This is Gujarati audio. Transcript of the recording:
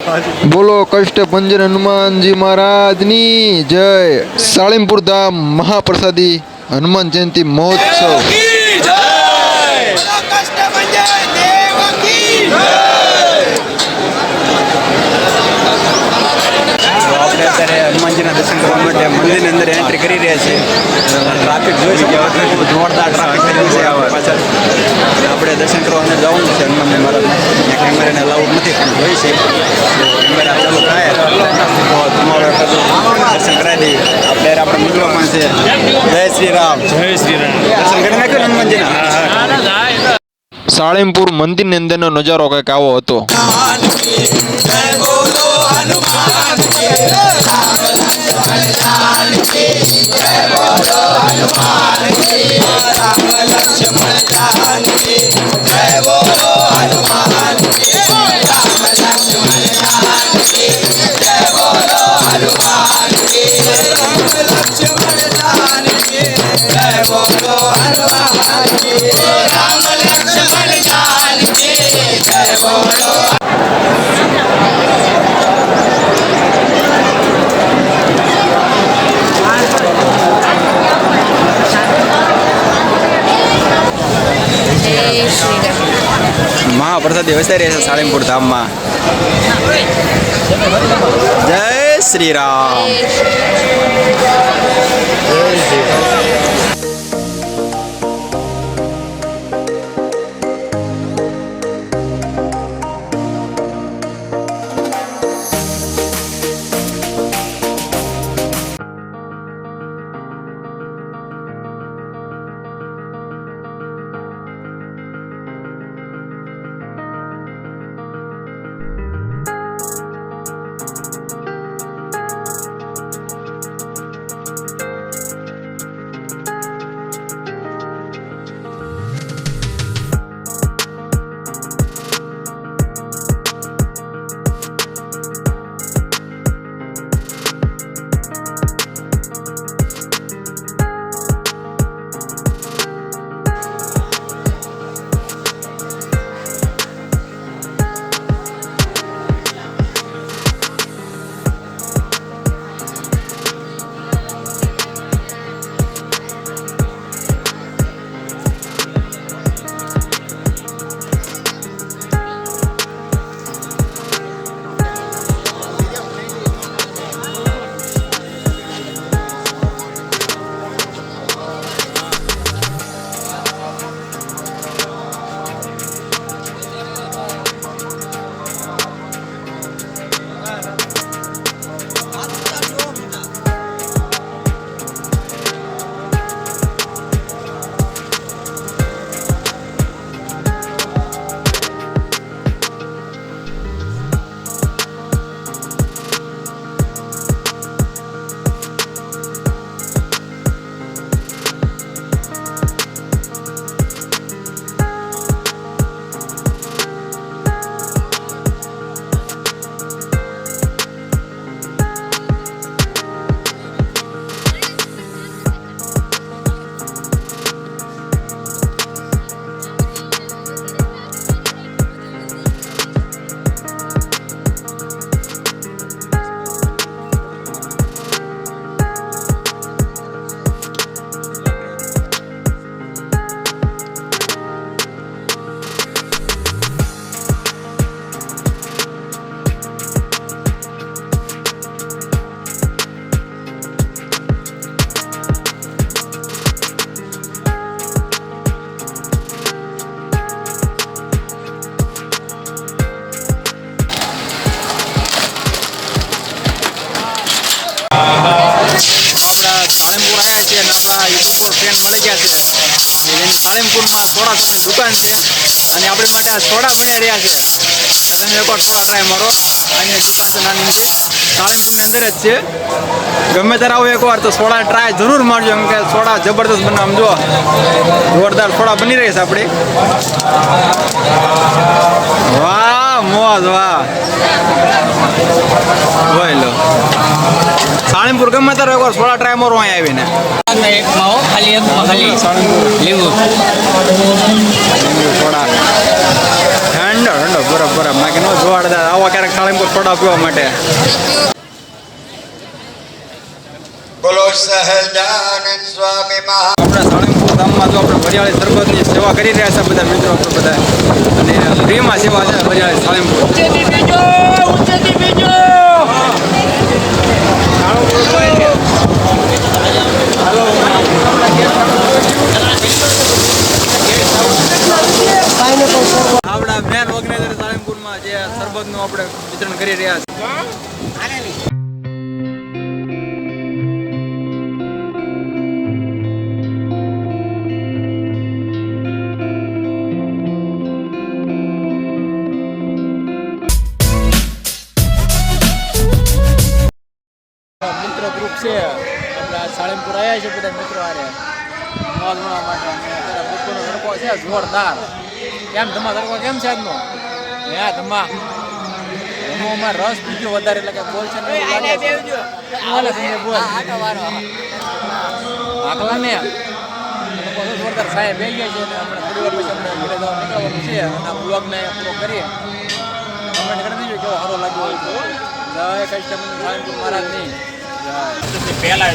बोलो कष्टभंजन हनुमान जी महाराज नी जय। सालिमपुर धाम महाप्रसादी हनुमान जयंती महोत्सव। हनुमानजी दर्शन करने मंदिर अंदर एंट्री कर रहा है। ट्राफिक जो जोरदार ट्राफिक पाचल अपने दर्शन करने जाऊँ हनुमान महाराज कैमरा ने अलाउड नहीं जो कैमरा चालू थाय दर्शन करा दी अपने अपने मित्रों से। जय श्री राम जय श्री राम। दर्शन करने के हनुमान जी सालिमपुर मंदिर ने अंदर नो नजारो कंईक आवो हतो। महाप्रसाद व्यवस्था रहे सालिमपुर धाम में। जय श्री राम। सालिमपुर में सोडा सोनी दुकान है अपनी माटे सोडा बना रहा है। તમે એકવાર સોડા ટ્રાય મારો। અને દુકાન તો નાની છે સાલિમપુરની અંદર જ છે। ગમે ત્યારે આવો એકવાર તો સોડા ટ્રાય જરૂર મારજો કેમ કે સોડા જબરદસ્ત બનાવ જો જોરદાર સોડા બની રહી છે આપણી। વાહ મોજ વાહ જોઈ લો સાલિમપુર ગમે ત્યારે એકવાર સોડા ટ્રાય મારો અહીં આવીને। એક માવો ખાલી એક ખાલી સાલિમપુર લીંબુ સોડા ઠંડો ઠંડો બરફ બરફ બાકી નો જોવાડતા આવો ક્યારેક સાળંગપુર સોડા પીવા માટે. બોલો સહજાનંદ સ્વામી મહા આપણા સાળંગપુર ધામમાં જો આપણે વરિયાળી સરબતની સેવા કરી રહ્યા છે બધા મિત્રો આપણે બધા, અને ફ્રીમાં સેવા છે વરિયાળી સાળંગપુર. આપણા મેન ઓર્ગેનાઇઝર સાળંગપુરમાં જે સરબતનું આપણે વિતરણ કરી રહ્યા છે. મિત્ર ગ્રુપ છે આપણા સાળંગપુર આવ્યા છે બધા મિત્રો આરે મોજ માણવા માટે, અને અત્યારે બપોરનો તડકો છે જોરદાર. કેમ ધમા તડકો કેમ છે આજનો? હે ધમા ધમોમાં રસ બીજો વધારે, એટલે કે બોલ છે ને એવું લાગે છે. હાલે સંજય બોલ આકલા ને લોકો તો જોરદાર સાહેબ બે ગયા છે, અને હમણાં થોડી વાર પછી આપણે ઘરે જવા નીકળવાનું છે, અને આ બ્લોગને પૂરો કરીએ. કમેન્ટ કરી દીજો કેવો સારો લાગ્યો હોય તો. જય કૃષ્ણ સાળંગપુર મહારાજની જય. પહેલા